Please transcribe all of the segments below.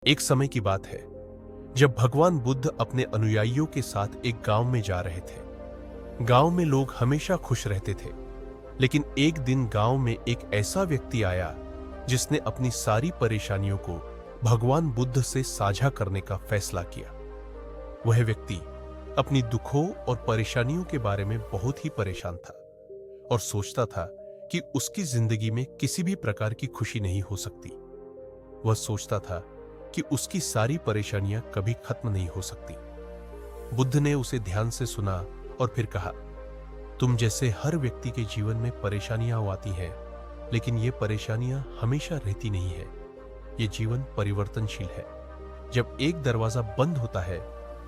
एक समय की बात है जब भगवान बुद्ध अपने अनुयायियों के साथ एक गांव में जा रहे थे। गांव में लोग हमेशा खुश रहते थे, लेकिन एक दिन गांव में एक ऐसा व्यक्ति आया जिसने अपनी सारी परेशानियों को भगवान बुद्ध से साझा करने का फैसला किया। वह व्यक्ति अपनी दुखों और परेशानियों के बारे में बहुत ही परेशान था और सोचता था कि उसकी जिंदगी में किसी भी प्रकार की खुशी नहीं हो सकती। वह सोचता था कि उसकी सारी परेशानियां कभी खत्म नहीं हो सकती। बुद्ध ने उसे ध्यान से सुना और फिर कहा, तुम जैसे हर व्यक्ति के जीवन में परेशानियां आती हैं, लेकिन ये परेशानियां हमेशा रहती नहीं है। ये जीवन परिवर्तनशील है। जब एक दरवाजा बंद होता है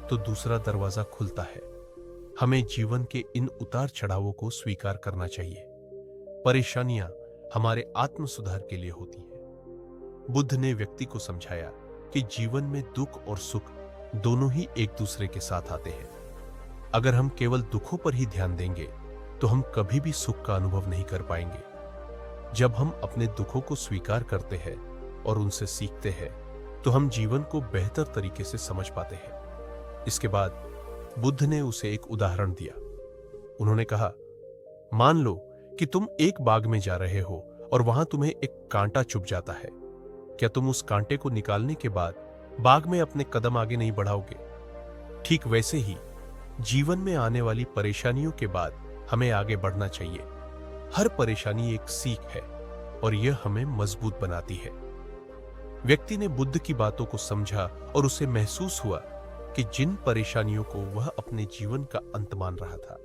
तो दूसरा दरवाजा खुलता है। हमें जीवन के इन उतार चढ़ावों को स्वीकार करना चाहिए। परेशानियां हमारे आत्म सुधार के लिए होती हैं। बुद्ध ने व्यक्ति को समझाया कि जीवन में दुख और सुख दोनों ही एक दूसरे के साथ आते हैं। अगर हम केवल दुखों पर ही ध्यान देंगे तो हम कभी भी सुख का अनुभव नहीं कर पाएंगे। जब हम अपने दुखों को स्वीकार करते हैं और उनसे सीखते हैं तो हम जीवन को बेहतर तरीके से समझ पाते हैं। इसके बाद बुद्ध ने उसे एक उदाहरण दिया। उन्होंने कहा, मान लो कि तुम एक बाग में जा रहे हो और वहां तुम्हें एक कांटा चुभ जाता है। क्या तुम उस कांटे को निकालने के बाद बाग में अपने कदम आगे नहीं बढ़ाओगे? ठीक वैसे ही जीवन में आने वाली परेशानियों के बाद हमें आगे बढ़ना चाहिए। हर परेशानी एक सीख है और यह हमें मजबूत बनाती है। व्यक्ति ने बुद्ध की बातों को समझा और उसे महसूस हुआ कि जिन परेशानियों को वह अपने जीवन का अंत मान रहा था,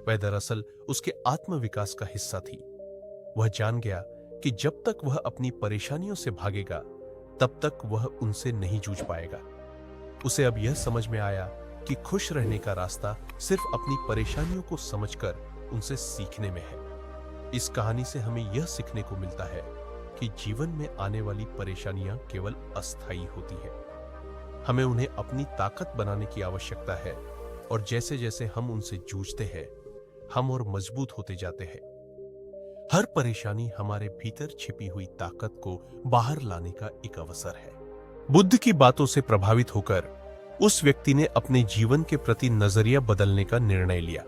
वह दरअसल उसके आत्मविकास का हिस्सा थी। वह जान गया कि जब तक वह अपनी परेशानियों से भागेगा, तब तक वह उनसे नहीं जूझ पाएगा। उसे अब यह समझ में आया कि खुश रहने का रास्ता सिर्फ अपनी परेशानियों को समझकर उनसे सीखने में है। इस कहानी से हमें यह सीखने को मिलता है कि जीवन में आने वाली परेशानियां केवल अस्थायी होती है। हमें उन्हें अपनी ताकत बनाने की आवश्यकता है और जैसे जैसे हम उनसे जूझते हैं, हम और मजबूत होते जाते हैं। हर परेशानी हमारे भीतर छिपी हुई ताकत को बाहर लाने का एक अवसर है। बुद्ध की बातों से प्रभावित होकर उस व्यक्ति ने अपने जीवन के प्रति नजरिया बदलने का निर्णय लिया।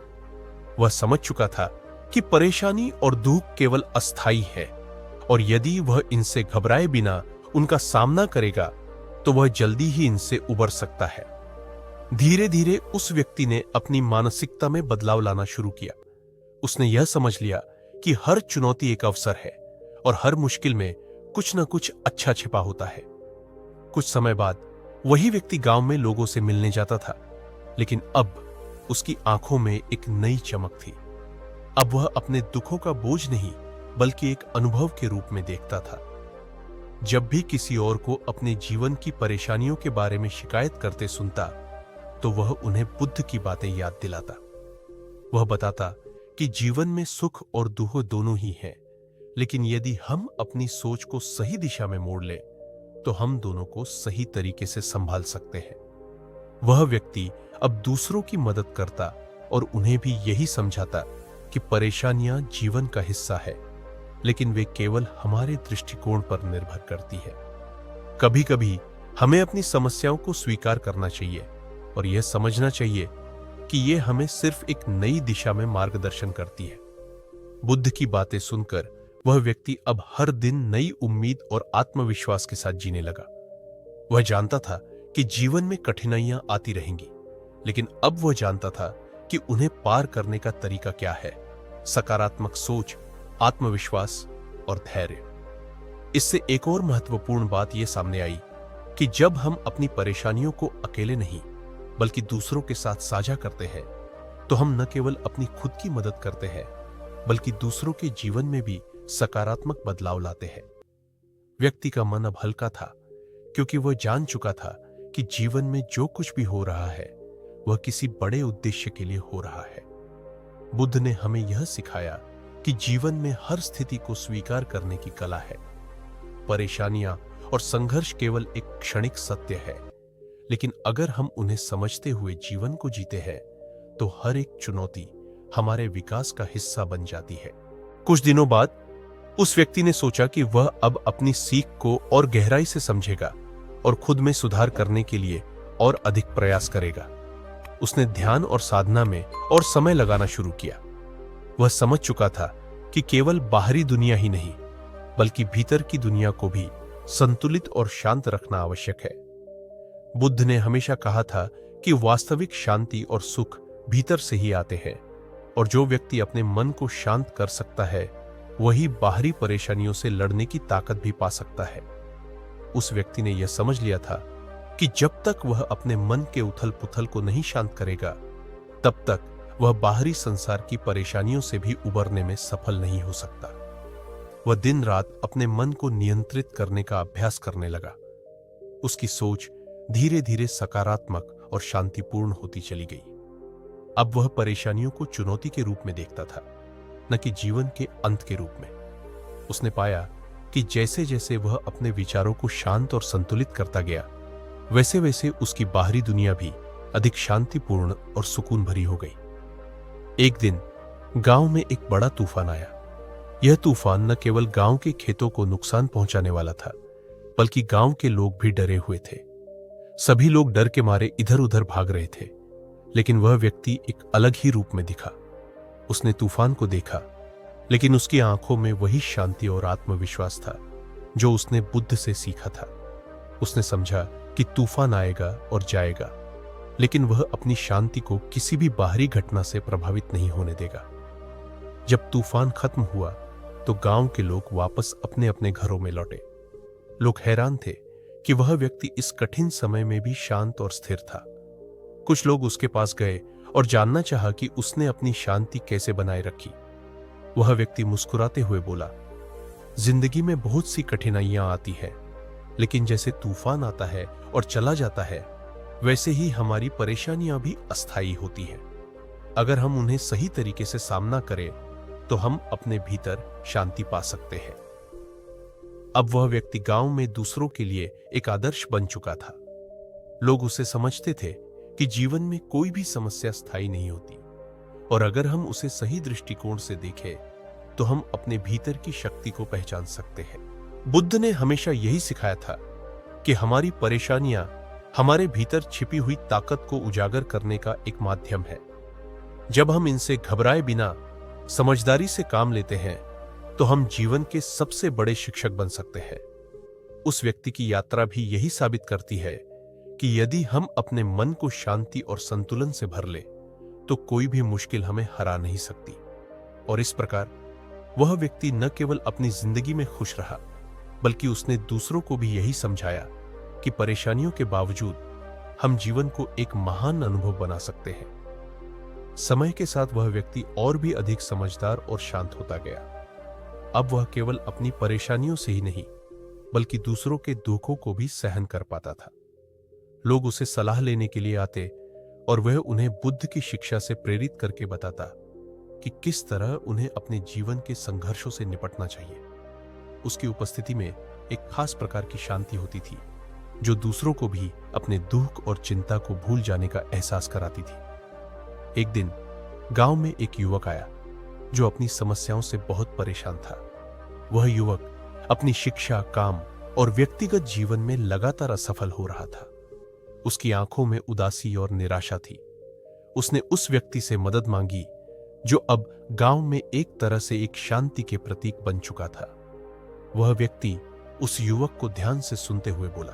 वह समझ चुका था कि परेशानी और दुख केवल अस्थायी है और यदि वह इनसे घबराए बिना उनका सामना करेगा तो वह जल्दी ही इनसे उबर सकता है। धीरे धीरे उस व्यक्ति ने अपनी मानसिकता में बदलाव लाना शुरू किया। उसने यह समझ लिया कि हर चुनौती एक अवसर है और हर मुश्किल में कुछ न कुछ अच्छा छिपा होता है। कुछ समय बाद वही व्यक्ति गांव में लोगों से मिलने जाता था, लेकिन अब उसकी आंखों में एक नई चमक थी। अब वह अपने दुखों का बोझ नहीं बल्कि एक अनुभव के रूप में देखता था। जब भी किसी और को अपने जीवन की परेशानियों के बारे में शिकायत करते सुनता तो वह उन्हें बुद्ध की बातें याद दिलाता। वह बताता कि जीवन में सुख और दुख दोनों ही हैं, लेकिन यदि हम अपनी सोच को सही दिशा में मोड़ ले तो हम दोनों को सही तरीके से संभाल सकते हैं। वह व्यक्ति अब दूसरों की मदद करता और उन्हें भी यही समझाता कि परेशानियां जीवन का हिस्सा है, लेकिन वे केवल हमारे दृष्टिकोण पर निर्भर करती है। कभी कभी हमें अपनी समस्याओं को स्वीकार करना चाहिए और यह समझना चाहिए कि यह हमें सिर्फ एक नई दिशा में मार्गदर्शन करती है। बुद्ध की बातें सुनकर वह व्यक्ति अब हर दिन नई उम्मीद और आत्मविश्वास के साथ जीने लगा। वह जानता था कि जीवन में कठिनाइयां आती रहेंगी, लेकिन अब वह जानता था कि उन्हें पार करने का तरीका क्या है। सकारात्मक सोच, आत्मविश्वास और धैर्य। इससे एक और महत्वपूर्ण बात यह सामने आई कि जब हम अपनी परेशानियों को अकेले नहीं बल्कि दूसरों के साथ साझा करते हैं तो हम न केवल अपनी खुद की मदद करते हैं बल्कि दूसरों के जीवन में भी सकारात्मक बदलाव लाते हैं। व्यक्ति का मन अब हल्का था क्योंकि वह जान चुका था कि जीवन में जो कुछ भी हो रहा है वह किसी बड़े उद्देश्य के लिए हो रहा है। बुद्ध ने हमें यह सिखाया कि जीवन में हर स्थिति को स्वीकार करने की कला है। परेशानियां और संघर्ष केवल एक क्षणिक सत्य है, लेकिन अगर हम उन्हें समझते हुए जीवन को जीते हैं तो हर एक चुनौती हमारे विकास का हिस्सा बन जाती है। कुछ दिनों बाद उस व्यक्ति ने सोचा कि वह अब अपनी सीख को और गहराई से समझेगा और खुद में सुधार करने के लिए और अधिक प्रयास करेगा। उसने ध्यान और साधना में और समय लगाना शुरू किया। वह समझ चुका था कि केवल बाहरी दुनिया ही नहीं, बल्कि भीतर की दुनिया को भी संतुलित और शांत रखना आवश्यक है। बुद्ध ने हमेशा कहा था कि वास्तविक शांति और सुख भीतर से ही आते हैं, और जो व्यक्ति अपने मन को शांत कर सकता है वही बाहरी परेशानियों से लड़ने की ताकत भी पा सकता है। उस व्यक्ति ने यह समझ लिया था कि जब तक वह अपने मन के उथल पुथल को नहीं शांत करेगा, तब तक वह बाहरी संसार की परेशानियों से भी उबरने में सफल नहीं हो सकता। वह दिन रात अपने मन को नियंत्रित करने का अभ्यास करने लगा। उसकी सोच धीरे धीरे सकारात्मक और शांतिपूर्ण होती चली गई। अब वह परेशानियों को चुनौती के रूप में देखता था, न कि जीवन के अंत के रूप में। उसने पाया कि जैसे जैसे वह अपने विचारों को शांत और संतुलित करता गया, वैसे वैसे उसकी बाहरी दुनिया भी अधिक शांतिपूर्ण और सुकून भरी हो गई। एक दिन गांव में एक बड़ा तूफान आया। यह तूफान न केवल गांव के खेतों को नुकसान पहुंचाने वाला था, बल्कि गांव के लोग भी डरे हुए थे। सभी लोग डर के मारे इधर उधर भाग रहे थे, लेकिन वह व्यक्ति एक अलग ही रूप में दिखा। उसने तूफान को देखा, लेकिन उसकी आंखों में वही शांति और आत्मविश्वास था जो उसने बुद्ध से सीखा था। उसने समझा कि तूफान आएगा और जाएगा, लेकिन वह अपनी शांति को किसी भी बाहरी घटना से प्रभावित नहीं होने देगा। जब तूफान खत्म हुआ तो गांव के लोग वापस अपने अपने घरों में लौटे। लोग हैरान थे कि वह व्यक्ति इस कठिन समय में भी शांत और स्थिर था। कुछ लोग उसके पास गए और जानना चाहा कि उसने अपनी शांति कैसे बनाए रखी। वह व्यक्ति मुस्कुराते हुए बोला, जिंदगी में बहुत सी कठिनाइयां आती हैं, लेकिन जैसे तूफान आता है और चला जाता है, वैसे ही हमारी परेशानियां भी अस्थायी होती हैं। अगर हम उन्हें सही तरीके से सामना करें तो हम अपने भीतर शांति पा सकते हैं। अब वह व्यक्ति गांव में दूसरों के लिए एक आदर्श बन चुका था। लोग उसे समझते थे कि जीवन में कोई भी समस्या स्थायी नहीं होती, और अगर हम उसे सही दृष्टिकोण से देखें तो हम अपने भीतर की शक्ति को पहचान सकते हैं। बुद्ध ने हमेशा यही सिखाया था कि हमारी परेशानियां हमारे भीतर छिपी हुई ताकत को उजागर करने का एक माध्यम है। जब हम इनसे घबराए बिना समझदारी से काम लेते हैं तो हम जीवन के सबसे बड़े शिक्षक बन सकते हैं। उस व्यक्ति की यात्रा भी यही साबित करती है कि यदि हम अपने मन को शांति और संतुलन से भर ले तो कोई भी मुश्किल हमें हरा नहीं सकती। और इस प्रकार वह व्यक्ति न केवल अपनी जिंदगी में खुश रहा, बल्कि उसने दूसरों को भी यही समझाया कि परेशानियों के बावजूद हम जीवन को एक महान अनुभव बना सकते हैं। समय के साथ वह व्यक्ति और भी अधिक समझदार और शांत होता गया। अब वह केवल अपनी परेशानियों से ही नहीं, बल्कि दूसरों के दुखों को भी सहन कर पाता था। लोग उसे सलाह लेने के लिए आते और वह उन्हें बुद्ध की शिक्षा से प्रेरित करके बताता कि किस तरह उन्हें अपने जीवन के संघर्षों से निपटना चाहिए। उसकी उपस्थिति में एक खास प्रकार की शांति होती थी जो दूसरों को भी अपने दुख और चिंता को भूल जाने का एहसास कराती थी। एक दिन गांव में एक युवक आया जो अपनी समस्याओं से बहुत परेशान था। वह युवक अपनी शिक्षा, काम और व्यक्तिगत जीवन में लगातार असफल हो रहा था। उसकी आंखों में उदासी और निराशा थी। उसने उस व्यक्ति से मदद मांगी जो अब गांव में एक तरह से एक शांति के प्रतीक बन चुका था। वह व्यक्ति उस युवक को ध्यान से सुनते हुए बोला,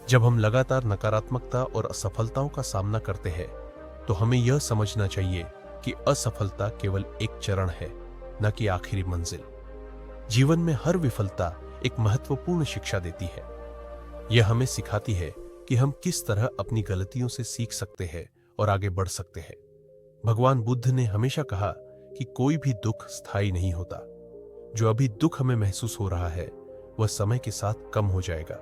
जब हम लगातार नकारात्मकता और असफलताओं का सामना करते हैं तो हमें यह समझना चाहिए कि असफलता केवल एक चरण है, न कि आखिरी मंजिल। जीवन में हर विफलता एक महत्वपूर्ण शिक्षा देती है। यह हमें सिखाती है कि हम किस तरह अपनी गलतियों से सीख सकते हैं और आगे बढ़ सकते हैं। भगवान बुद्ध ने हमेशा कहा कि कोई भी दुख स्थायी नहीं होता। जो अभी दुख हमें महसूस हो रहा है वह समय के साथ कम हो जाएगा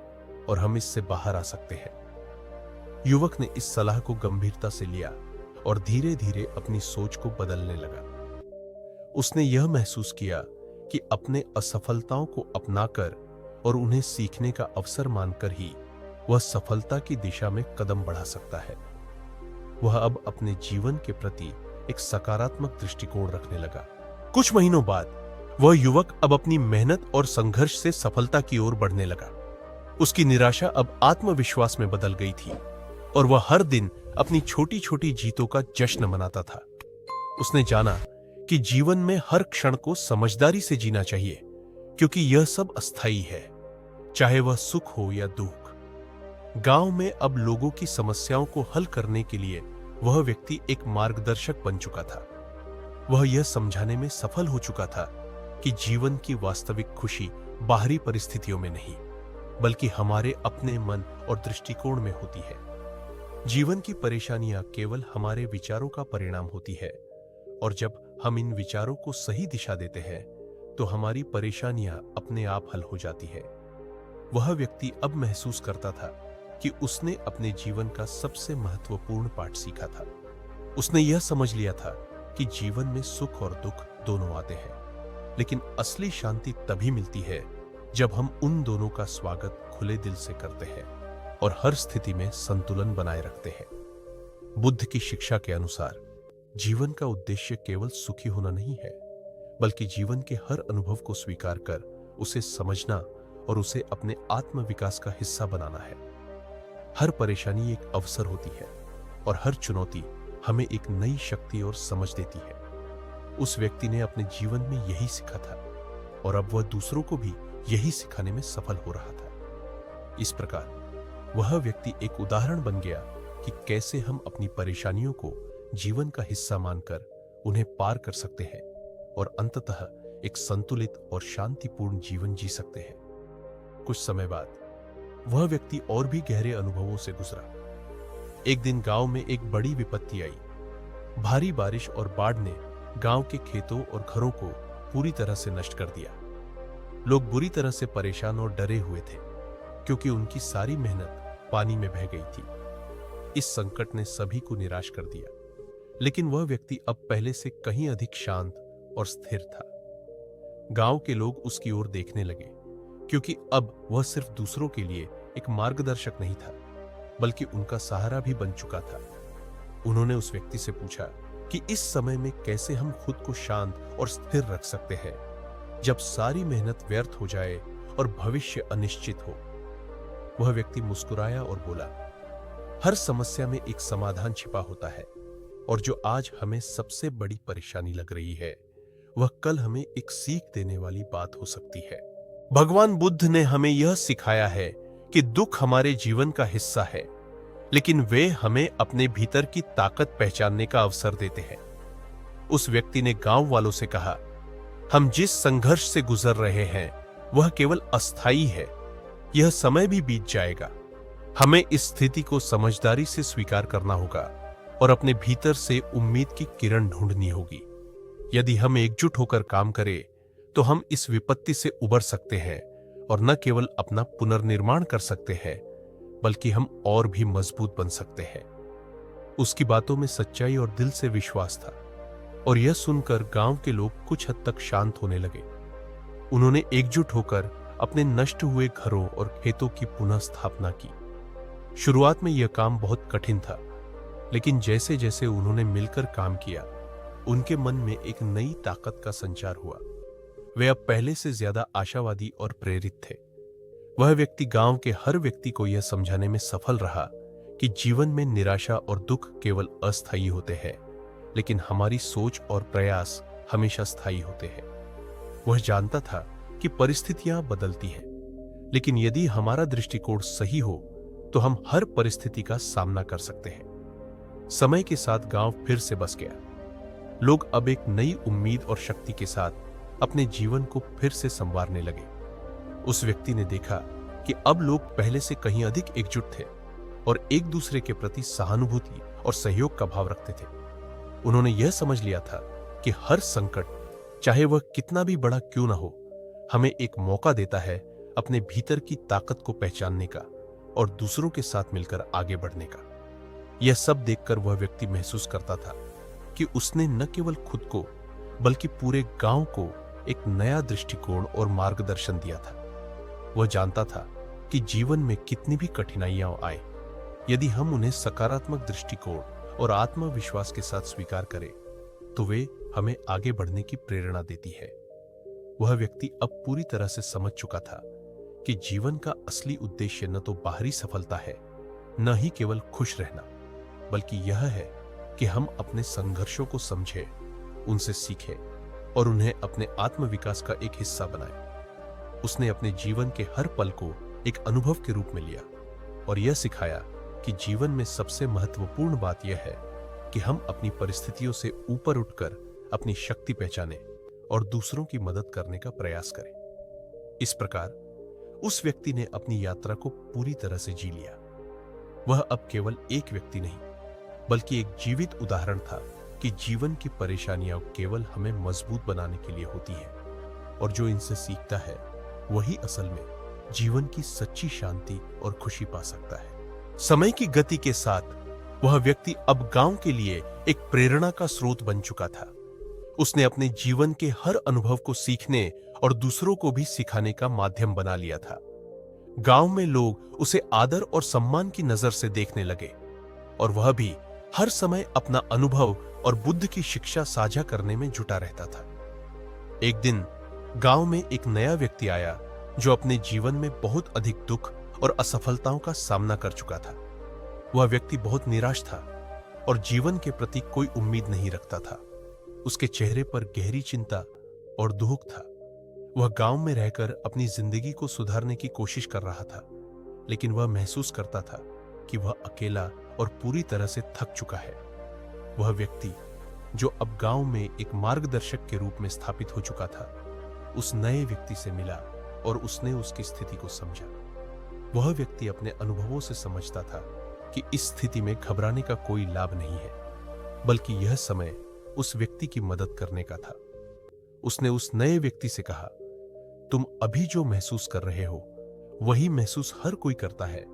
और हम इससे बाहर आ सकते हैं। युवक ने इस सलाह को गंभीरता से लिया और धीरे धीरे अपनी सोच को बदलने लगा। उसने यह महसूस किया कि अपने असफलताओं को अपनाकर और उन्हें सीखने का अवसर मानकर ही वह सफलता की दिशा में कदम बढ़ा सकता है। वह अब अपने जीवन के प्रति एक सकारात्मक दृष्टिकोण रखने लगा। कुछ महीनों बाद वह युवक अब अपनी मेहनत और संघर्ष से सफलता की ओर बढ़ने लगा। उसकी निराशा अब आत्मविश्वास में बदल गई थी और वह हर दिन अपनी छोटी छोटी जीतों का जश्न मनाता था। उसने जाना कि जीवन में हर क्षण को समझदारी से जीना चाहिए, क्योंकि यह सब अस्थायी है, चाहे वह सुख हो या दुख। गांव में अब लोगों की समस्याओं को हल करने के लिए वह व्यक्ति एक मार्गदर्शक बन चुका था। वह यह समझाने में सफल हो चुका था कि जीवन की वास्तविक खुशी बाहरी परिस्थितियों में नहीं, बल्कि हमारे अपने मन और दृष्टिकोण में होती है। जीवन की परेशानियां केवल हमारे विचारों का परिणाम होती है, और जब हम इन विचारों को सही दिशा देते हैं तो हमारी परेशानियां अपने आप हल हो जाती है। वह व्यक्ति अब महसूस करता था कि उसने अपने जीवन का सबसे महत्वपूर्ण पाठ सीखा था। उसने यह समझ लिया था कि जीवन में सुख और दुख दोनों आते हैं, लेकिन असली शांति तभी मिलती है जब हम उन दोनों का स्वागत खुले दिल से करते हैं और हर स्थिति में संतुलन बनाए रखते हैं। बुद्ध की शिक्षा के अनुसार जीवन का उद्देश्य केवल सुखी होना नहीं है, बल्कि जीवन के हर अनुभव को स्वीकार कर उसे समझना और उसे अपने आत्म विकास का हिस्सा बनाना है। हर परेशानी एक अवसर होती है और हर चुनौती हमें एक नई शक्ति और समझ देती है। उस व्यक्ति ने अपने जीवन में यही सीखा था और अब वह दूसरों को भी यही सिखाने में सफल हो रहा था। इस प्रकार वह व्यक्ति एक उदाहरण बन गया कि कैसे हम अपनी परेशानियों को जीवन का हिस्सा मानकर उन्हें पार कर सकते हैं और अंततः एक संतुलित और शांतिपूर्ण जीवन जी सकते हैं। कुछ समय बाद वह व्यक्ति और भी गहरे अनुभवों से गुजरा। एक दिन गांव में एक बड़ी विपत्ति आई। भारी बारिश और बाढ़ ने गांव के खेतों और घरों को पूरी तरह से नष्ट कर दिया। लोग बुरी तरह से परेशान और डरे हुए थे, क्योंकि उनकी सारी मेहनत पानी में बह गई थी। इस संकट ने सभी को निराश कर दिया, लेकिन वह व्यक्ति अब पहले से कहीं अधिक शांत और स्थिर था। गांव के लोग उसकी ओर देखने लगे, क्योंकि अब वह सिर्फ दूसरों के लिए एक मार्गदर्शक नहीं था, बल्कि उनका सहारा भी बन चुका था। उन्होंने उस व्यक्ति से पूछा कि इस समय में कैसे हम खुद को शांत और स्थिर रख सकते हैं, जब सारी मेहनत व्यर्थ हो जाए और भविष्य अनिश्चित हो। वह व्यक्ति मुस्कुराया और बोला, हर समस्या में एक समाधान छिपा होता है, और जो आज हमें सबसे बड़ी परेशानी लग रही है, वह कल हमें एक सीख देने वाली बात हो सकती है। भगवान बुद्ध ने हमें यह सिखाया है कि दुख हमारे जीवन का हिस्सा है, लेकिन वे हमें अपने भीतर की ताकत पहचानने का अवसर देते हैं। उस व्यक्ति ने गांव वालों से कहा, हम जिस संघर्ष से गुजर रहे हैं वह केवल अस्थायी है, यह समय भी बीत जाएगा। हमें इस स्थिति को समझदारी से स्वीकार करना होगा और अपने भीतर से उम्मीद की किरण ढूंढनी होगी। यदि हम एकजुट होकर काम करें तो हम इस विपत्ति से उबर सकते हैं और न केवल अपना पुनर्निर्माण कर सकते हैं, बल्कि हम और भी मजबूत बन सकते हैं। उसकी बातों में सच्चाई और दिल से विश्वास था, और यह सुनकर गांव के लोग कुछ हद तक शांत होने लगे। उन्होंने एकजुट होकर अपने नष्ट हुए घरों और खेतों की पुनः स्थापना की। शुरुआत में यह काम बहुत कठिन था, लेकिन जैसे जैसे उन्होंने मिलकर काम किया, उनके मन में एक नई ताकत का संचार हुआ। वे अब पहले से ज्यादा आशावादी और प्रेरित थे। वह व्यक्ति गांव के हर व्यक्ति को यह समझाने में सफल रहा कि जीवन में निराशा और दुख केवल अस्थायी होते हैं, लेकिन हमारी सोच और प्रयास हमेशा स्थायी होते हैं। वह जानता था कि परिस्थितियां बदलती हैं, लेकिन यदि हमारा दृष्टिकोण सही हो तो हम हर परिस्थिति का सामना कर सकते हैं। समय के साथ गांव फिर से बस गया। लोग अब एक नई उम्मीद और शक्ति के साथ अपने जीवन को फिर से संवारने लगे। उस व्यक्ति ने देखा कि अब लोग पहले से कहीं अधिक एकजुट थे और एक दूसरे के प्रति सहानुभूति और सहयोग का भाव रखते थे। उन्होंने यह समझ लिया था कि हर संकट, चाहे वह कितना भी बड़ा क्यों न हो, हमें एक मौका देता है अपने भीतर की ताकत को पहचानने का और दूसरों के साथ मिलकर आगे बढ़ने का। यह सब देखकर वह व्यक्ति महसूस करता था कि उसने न केवल खुद को बल्कि पूरे गांव को एक नया दृष्टिकोण और मार्गदर्शन दिया था। वह जानता था कि जीवन में कितनी भी कठिनाइयां आए, यदि हम उन्हें सकारात्मक दृष्टिकोण और आत्मविश्वास के साथ स्वीकार करें तो वे हमें आगे बढ़ने की प्रेरणा देती है। वह व्यक्ति अब पूरी तरह से समझ चुका था कि जीवन का असली उद्देश्य न तो बाहरी सफलता है, न ही केवल खुश रहना, बल्कि यह है कि हम अपने संघर्षों को समझें, उनसे सीखें और उन्हें अपने आत्मविकास का एक हिस्सा बनाएं। उसने अपने जीवन के हर पल को एक अनुभव के रूप में लिया और यह सिखाया कि जीवन में सबसे महत्वपूर्ण बात यह है कि हम अपनी परिस्थितियों से ऊपर उठकर अपनी शक्ति पहचानें और दूसरों की मदद करने का प्रयास करें। इस प्रकार उस व्यक्ति ने अपनी यात्रा को पूरी तरह से जी लिया। वह अब केवल एक व्यक्ति नहीं, बल्कि एक जीवित उदाहरण था कि जीवन की परेशानियां केवल हमें मजबूत बनाने के लिए होती हैं और जो इनसे सीखता है वही असल में जीवन की सच्ची शांति और खुशी पा सकता है। समय की गति के साथ वह व्यक्ति अब गांव के लिए एक प्रेरणा का स्रोत बन चुका था। उसने अपने जीवन के हर अनुभव को सीखने और दूसरों को भी सिखाने का माध्यम बना लिया था। गांव में लोग उसे आदर और सम्मान की नजर से देखने लगे और वह भी हर समय अपना अनुभव और बुद्ध की शिक्षा साझा करने में जुटा रहता था। एक दिन गांव में एक नया व्यक्ति आया जो अपने जीवन में बहुत अधिक दुख और असफलताओं का सामना कर चुका था। वह व्यक्ति बहुत निराश था और जीवन के प्रति कोई उम्मीद नहीं रखता था। उसके चेहरे पर गहरी चिंता और दुख था। वह गांव में रहकर अपनी जिंदगी को सुधारने की कोशिश कर रहा था, लेकिन वह महसूस करता था कि वह अकेला और पूरी तरह से थक चुका है। वह व्यक्ति जो अब गांव में एक मार्गदर्शक के रूप में स्थापित हो चुका था, उस नए व्यक्ति से मिला और उसने उसकी स्थिति को समझा। वह व्यक्ति अपने अनुभवों से समझता था कि इस स्थिति में घबराने का कोई लाभ नहीं है, बल्कि यह समय उस व्यक्ति की मदद करने का था। उसने उस नए व्यक्ति से कहा, तुम अभी जो महसूस कर रहे हो वही महसूस हर कोई करता है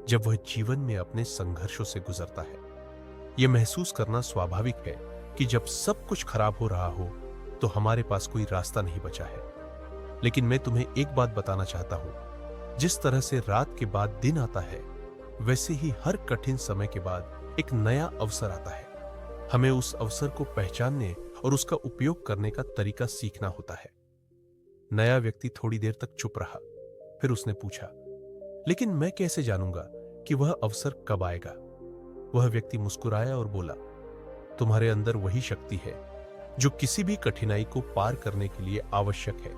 जब वह जीवन में अपने संघर्षों से गुजरता है। यह महसूस करना स्वाभाविक है कि जब सब कुछ खराब हो रहा हो तो हमारे पास कोई रास्ता नहीं बचा है। लेकिन मैं तुम्हें एक बात बताना चाहता हूं, जिस तरह से रात के बाद दिन आता है, वैसे ही हर कठिन समय के बाद एक नया अवसर आता है। हमें उस अवसर को पहचानने और उसका उपयोग करने का तरीका सीखना होता है। नया व्यक्ति थोड़ी देर तक चुप रहा, फिर उसने पूछा, लेकिन मैं कैसे जानूंगा कि वह अवसर कब आएगा? वह व्यक्ति मुस्कुराया और बोला, तुम्हारे अंदर वही शक्ति है जो किसी भी कठिनाई को पार करने के लिए आवश्यक है।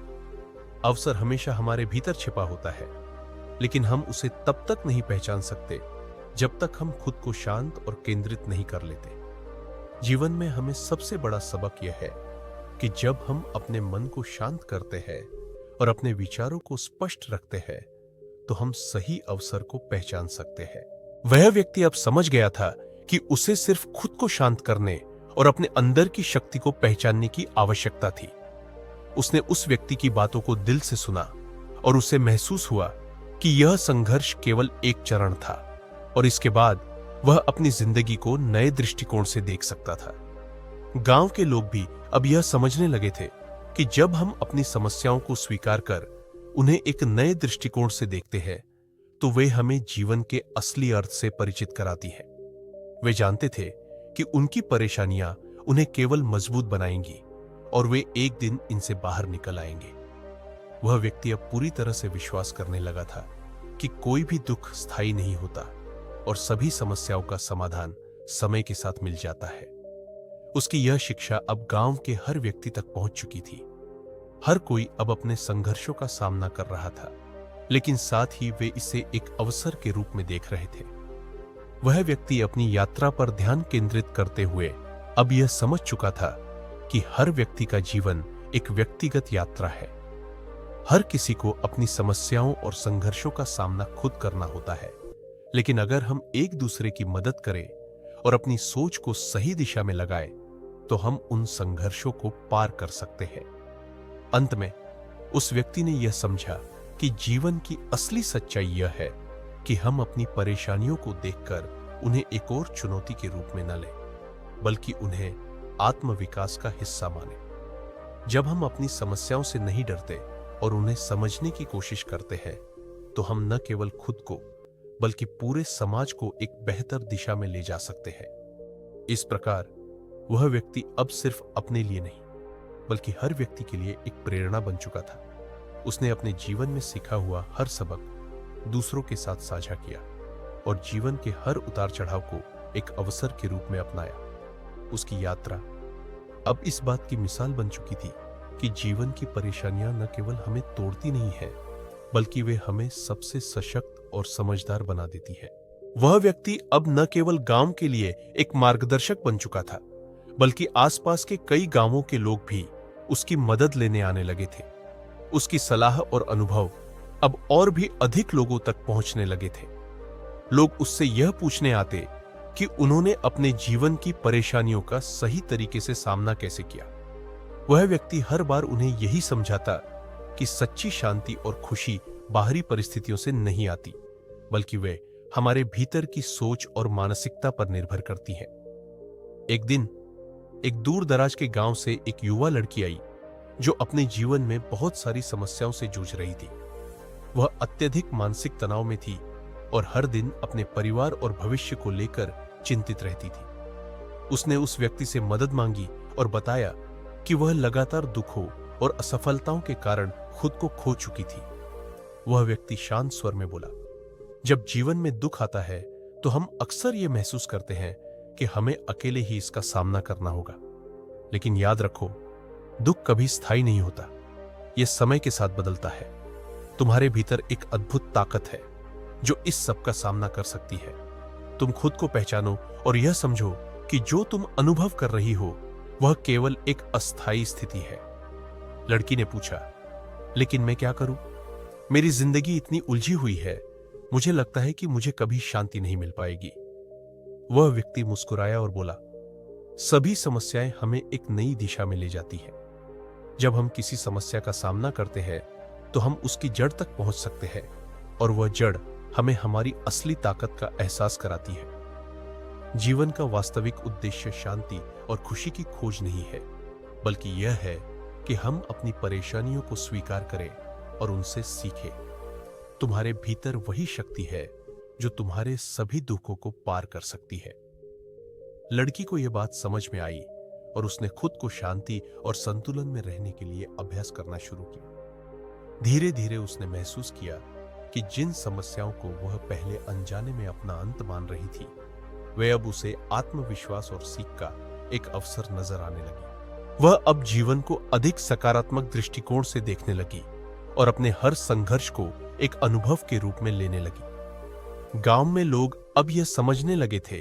अवसर हमेशा हमारे भीतर छिपा होता है, लेकिन हम उसे तब तक नहीं पहचान सकते जब तक हम खुद को शांत और केंद्रित नहीं कर लेते। जीवन में हमें सबसे बड़ा सबक यह है कि जब हम अपने मन को शांत करते हैं और अपने विचारों को स्पष्ट रखते हैं, तो हम सही अवसर को पहचान सकते हैं। वह व्यक्ति अब समझ गया था कि उसे सिर्फ खुद को शांत करने और अपने अंदर की शक्ति को पहचानने की आवश्यकता थी। उसने उस व्यक्ति की बातों को दिल से सुना और उसे महसूस हुआ कि यह संघर्ष केवल एक चरण था और इसके बाद वह अपनी जिंदगी को नए दृष्टिकोण से देख सकता था। गांव के लोग भी अब यह समझने लगे थे कि जब हम अपनी समस्याओं को स्वीकार कर उन्हें एक नए दृष्टिकोण से देखते हैं, तो वे हमें जीवन के असली अर्थ से परिचित कराती है। वे जानते थे कि उनकी परेशानियां उन्हें केवल मजबूत बनाएंगी और वे एक दिन इनसे बाहर निकल आएंगे। वह व्यक्ति अब पूरी तरह से विश्वास करने लगा था कि कोई भी दुख स्थायी नहीं होता और सभी समस्याओं का समाधान समय के साथ मिल जाता है। उसकी यह शिक्षा अब गांव के हर व्यक्ति तक पहुंच चुकी थी। हर कोई अब अपने संघर्षों का सामना कर रहा था, लेकिन साथ ही वे इसे एक अवसर के रूप में देख रहे थे। वह व्यक्ति अपनी यात्रा पर ध्यान केंद्रित करते हुए अब यह समझ चुका था कि हर व्यक्ति का जीवन एक व्यक्तिगत यात्रा है। हर किसी को अपनी समस्याओं और संघर्षों का सामना खुद करना होता है, लेकिन अगर हम एक दूसरे की मदद करें और अपनी सोच को सही दिशा में लगाएं, तो हम उन संघर्षों को पार कर सकते हैं। अंत में उस व्यक्ति ने यह समझा कि जीवन की असली सच्चाई यह है कि हम अपनी परेशानियों को देखकर उन्हें एक और चुनौती के रूप में न लें, बल्कि उन्हें आत्मविकास का हिस्सा माने। जब हम अपनी समस्याओं से नहीं डरते और उन्हें समझने की कोशिश करते हैं, तो हम न केवल खुद को बल्कि पूरे समाज को एक बेहतर दिशा में ले जा सकते हैं। इस प्रकार वह व्यक्ति अब सिर्फ अपने लिए नहीं, बल्कि हर व्यक्ति के लिए एक प्रेरणा बन चुका था। उसने अपने जीवन में सीखा हुआ हर सबक दूसरों के साथ साझा किया और जीवन के हर उतार चढ़ाव को एक अवसर के रूप में अपनाया। उसकी यात्रा अब इस बात की मिसाल बन चुकी थी कि जीवन की परेशानियां न केवल हमें तोड़ती नहीं है, बल्कि वे हमें सबसे सशक्त और समझदार बना देती है। वह व्यक्ति अब न केवल गांव के लिए एक मार्गदर्शक बन चुका था, बल्कि आसपास के कई गांवों के लोग भी उसकी मदद लेने आने लगे थे। उसकी सलाह और अनुभव अब और भी अधिक लोगों तक पहुंचने लगे थे। लोग उससे यह पूछने आते कि उन्होंने अपने जीवन की परेशानियों का सही तरीके से सामना कैसे किया। वह व्यक्ति हर बार उन्हें यही समझाता कि सच्ची शांति और खुशी बाहरी परिस्थितियों से नहीं आती, बल्कि वे हमारे भीतर की सोच और मानसिकता पर निर्भर करती हैं। एक दिन एक दूर दराज के गांव से एक युवा लड़की आई जो अपने जीवन में बहुत सारी समस्याओं से जूझ रही थी। वह अत्यधिक मानसिक तनाव में थी और हर दिन अपने परिवार और भविष्य को लेकर चिंतित रहती थी। उसने उस व्यक्ति से मदद मांगी और बताया कि वह लगातार दुखों और असफलताओं के कारण खुद को खो चुकी थी। वह व्यक्ति शांत स्वर में बोला, जब जीवन में दुख आता है तो हम अक्सर यह महसूस करते हैं कि हमें अकेले ही इसका सामना करना होगा, लेकिन याद रखो, दुख कभी स्थायी नहीं होता। यह समय के साथ बदलता है। तुम्हारे भीतर एक अद्भुत ताकत है जो इस सब का सामना कर सकती है। तुम खुद को पहचानो और यह समझो कि जो तुम अनुभव कर रही हो वह केवल एक अस्थायी स्थिति है। लड़की ने पूछा, लेकिन मैं क्या करूं? मेरी जिंदगी इतनी उलझी हुई है, मुझे लगता है कि मुझे कभी शांति नहीं मिल पाएगी। वह व्यक्ति मुस्कुराया और बोला, सभी समस्याएं हमें एक नई दिशा में ले जाती हैं। जब हम किसी समस्या का सामना करते हैं तो हम उसकी जड़ तक पहुंच सकते हैं और वह जड़ हमें हमारी असली ताकत का एहसास कराती है। जीवन का वास्तविक उद्देश्य शांति और खुशी की खोज नहीं है, बल्कि यह है कि हम अपनी परेशानियों को स्वीकार करें और उनसे सीखें। तुम्हारे भीतर वही शक्ति है जो तुम्हारे सभी दुखों को पार कर सकती है। लड़की को यह बात समझ में आई और उसने खुद को शांति और संतुलन में रहने के लिए अभ्यास करना शुरू किया। धीरे धीरे उसने महसूस किया कि जिन समस्याओं को वह पहले अनजाने में अपना अंत मान रही थी, वे अब उसे आत्मविश्वास और सीख का एक अवसर नजर आने लगी। वह अब जीवन को अधिक सकारात्मक दृष्टिकोण से देखने लगी और अपने हर संघर्ष को एक अनुभव के रूप में लेने लगी। गांव में लोग अब यह समझने लगे थे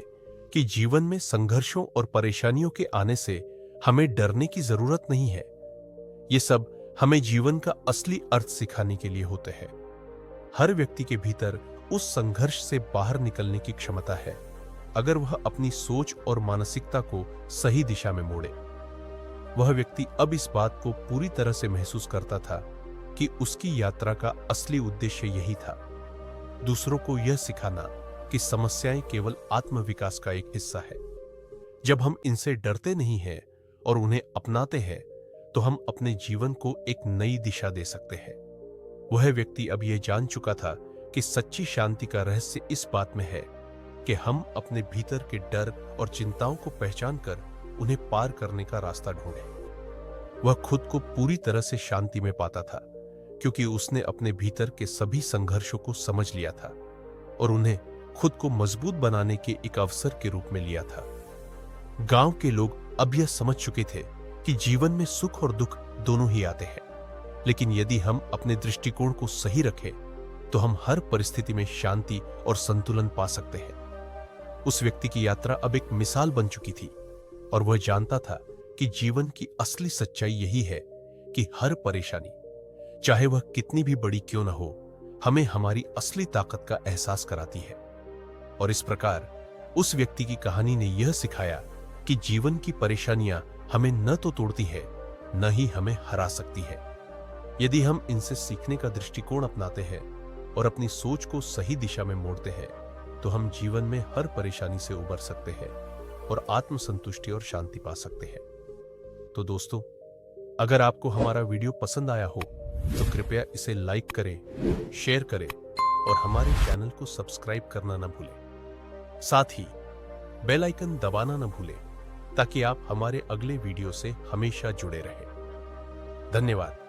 कि जीवन में संघर्षों और परेशानियों के आने से हमें डरने की जरूरत नहीं है। ये सब हमें जीवन का असली अर्थ सिखाने के लिए होते हैं। हर व्यक्ति के भीतर उस संघर्ष से बाहर निकलने की क्षमता है, अगर वह अपनी सोच और मानसिकता को सही दिशा में मोड़े। वह व्यक्ति अब इस बात को पूरी तरह से महसूस करता था कि उसकी यात्रा का असली उद्देश्य यही था, दूसरों को यह सिखाना कि समस्याएं केवल आत्मविकास का एक हिस्सा है। जब हम इनसे डरते नहीं हैं और उन्हें अपनाते हैं, तो हम अपने जीवन को एक नई दिशा दे सकते हैं। वह व्यक्ति अब यह जान चुका था कि सच्ची शांति का रहस्य इस बात में है कि हम अपने भीतर के डर और चिंताओं को पहचान कर उन्हें पार करने का रास्ता ढूंढें। वह खुद को पूरी तरह से शांति में पाता था, क्योंकि उसने अपने भीतर के सभी संघर्षों को समझ लिया था और उन्हें खुद को मजबूत बनाने के एक अवसर के रूप में लिया था। गांव के लोग अब यह समझ चुके थे कि जीवन में सुख और दुख दोनों ही आते हैं, लेकिन यदि हम अपने दृष्टिकोण को सही रखें तो हम हर परिस्थिति में शांति और संतुलन पा सकते हैं। उस व्यक्ति की यात्रा अब एक मिसाल बन चुकी थी और वह जानता था कि जीवन की असली सच्चाई यही है कि हर परेशानी, चाहे वह कितनी भी बड़ी क्यों न हो, हमें हमारी असली ताकत का एहसास कराती है। और इस प्रकार उस व्यक्ति की कहानी ने यह सिखाया कि जीवन की परेशानियां हमें न तो तोड़ती है, न ही हमें हरा सकती है। यदि हम इनसे सीखने का दृष्टिकोण अपनाते हैं और अपनी सोच को सही दिशा में मोड़ते हैं, तो हम जीवन में हर परेशानी से उबर सकते हैं और आत्मसंतुष्टि और शांति पा सकते हैं। तो दोस्तों, अगर आपको हमारा वीडियो पसंद आया हो तो कृपया इसे लाइक करें, शेयर करें और हमारे चैनल को सब्सक्राइब करना न भूलें। साथ ही बेल आइकन दबाना न भूलें ताकि आप हमारे अगले वीडियो से हमेशा जुड़े रहें। धन्यवाद।